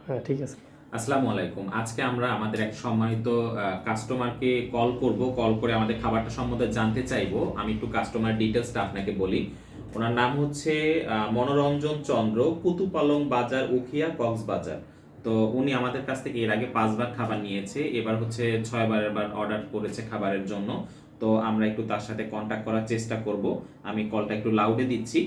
হ্যাঁ, ঠিক আছে। আসসালামু আলাইকুম। আজকে আমরা আমাদের এক সম্মানিত কাস্টমারকে কল করব। কল করে আমাদের খাবারটা সম্বন্ধে জানতে চাইবো। আমি একটু কাস্টমার ডিটেলসটা আপনাকে বলি। ওনার নাম হচ্ছে মনোরঞ্জন চন্দ্র, কুতুপালং বাজার, উখিয়া, কক্সবাজার। তো উনি আমাদের কাছ থেকে এর আগে ৫ বার খাবার নিয়েছে, এবার হচ্ছে ৬ বার অর্ডার করেছে খাবারের জন্য। তো আমরা একটু তার সাথে কন্ট্যাক্ট করার চেষ্টা করব। আমি কলটা একটু লাউডে দিচ্ছি।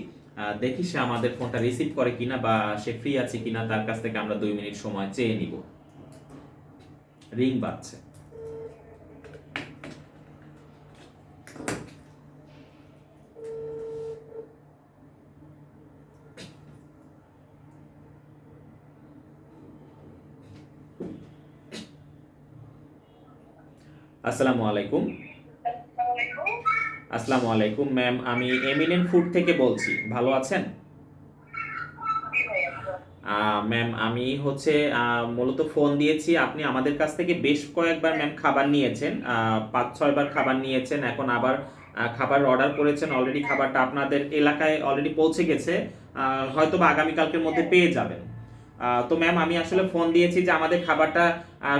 দেখি সে আমাদের ফোনটা রিসিভ করে কিনা বা সে ফ্রি আছে কিনা, তার কাছ থেকে আমরা 2 মিনিট সময় চেয়ে নিব। রিং বাজছে। আসসালামু আলাইকুম। আসসালামু আলাইকুম ম্যাম, আমি এমিনেন্ট ফুড থেকে বলছি। ভালো আছেন? ম্যাম আমি হচ্ছে মূলত ফোন দিয়েছি। আপনি আমাদের কাছ থেকে বেশ কয়েকবার ম্যাম খাবার নিয়েছেন, ৫-৬ বার খাবার নিয়েছেন। এখন আবার খাবার অর্ডার করেছেন। অলরেডি খাবারটা আপনাদের এলাকায় অলরেডি পৌঁছে গেছে, হয়তো বা আগামীকালকের মধ্যে পেয়ে যাবেন। তো ম্যাম আমি আসলে ফোন দিয়েছি যে আমাদের খাবারটা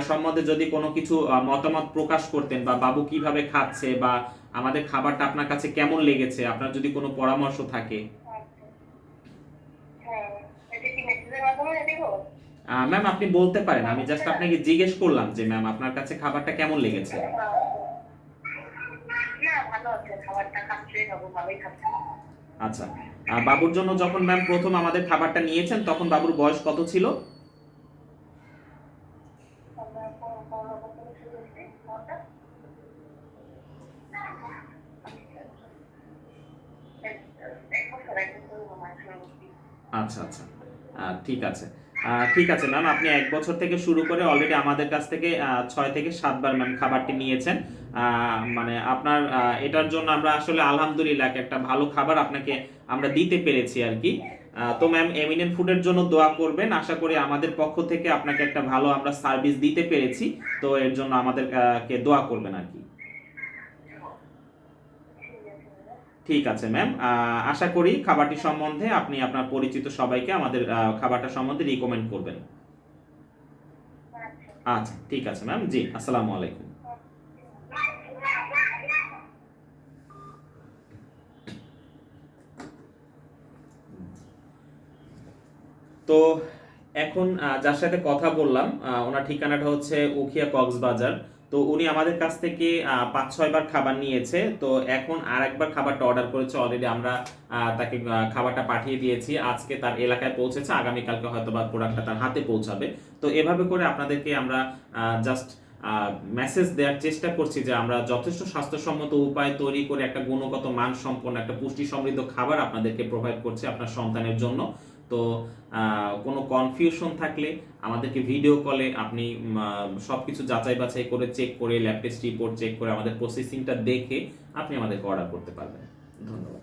সম্বন্ধে যদি কোনো কিছু মতামত প্রকাশ করতেন, বা বাবু কিভাবে খাচ্ছে, বা আমাদের খাবারটা আপনার কাছে কেমন লেগেছে, আপনার যদি কোনো পরামর্শ থাকে। ম্যাম আপনি বলতে পারেন, আমি জাস্ট আপনাকে জিজ্ঞেস করলাম যে ম্যাম আপনার কাছে খাবারটা কেমন লেগেছে। আচ্ছা, বাবুর জন্য যখন ম্যাম প্রথম আমাদের খাবারটা নিয়েছেন তখন বাবুর বয়স কত ছিল? আচ্ছা আচ্ছা, ঠিক আছে। ঠিক আছে ম্যাম, আপনি ১ বছর থেকে শুরু করে অলরেডি আমাদের কাছ থেকে ৬ থেকে ৭ বার ম্যাম খাবারটি নিয়েছেন। মানে আপনার এটার জন্য আমরা আসলে আলহামদুলিল্লাহ একটা ভালো খাবার আপনাকে আমরা দিতে পেরেছি আর কি। তো ম্যাম এমিনেন্ট ফুডের জন্য দোয়া করবেন। আশা করি আমাদের পক্ষ থেকে আপনাকে একটা ভালো আমরা সার্ভিস দিতে পেরেছি। তো এর জন্য আমাদের কে দোয়া করবেন আর কি। ঠিক আছে ম্যাম, আশা করি খাবারটি সম্বন্ধে আপনি আপনার পরিচিত সবাইকে আমাদের খাবারটা সম্বন্ধে রিকমেন্ড করবেন। আচ্ছা ঠিক আছে ম্যাম, জি আসসালামু আলাইকুম। তো এখন যার সাথে কথা বললাম, ওনার ঠিকানাটা হচ্ছে উখিয়া, কক্সবাজার। তো উনি আমাদের কাছ থেকে ৫-৬ বার খাবার নিয়েছে। তো এখন আর একবার খাবারটা অর্ডার করেছে। অলরেডি আমরা তাকে খাবারটা পাঠিয়ে দিয়েছি। আজকে তার এলাকায় পৌঁছেছে, আগামীকালকে হয়তো বা প্রোডাক্টটা তার হাতে পৌঁছাবে। তো এভাবে করে আপনাদেরকে আমরা জাস্ট মেসেজ দেওয়ার চেষ্টা করছি যে আমরা যথেষ্ট স্বাস্থ্যসম্মত উপায় তৈরি করে একটা গুণগত মানসম্পন্ন একটা পুষ্টি সমৃদ্ধ খাবার আপনাদেরকে প্রোভাইড করছি আপনার সন্তানের জন্য। তো কোনো কনফিউশন থাকলে আমাদেরকে ভিডিও কলে আপনি সবকিছু যাচাই বাছাই করে চেক করে, ল্যাব টেস্ট রিপোর্ট চেক করে, আমাদের প্রসেসিংটা দেখে আপনি আমাদেরকে অর্ডার করতে পারবেন। ধন্যবাদ।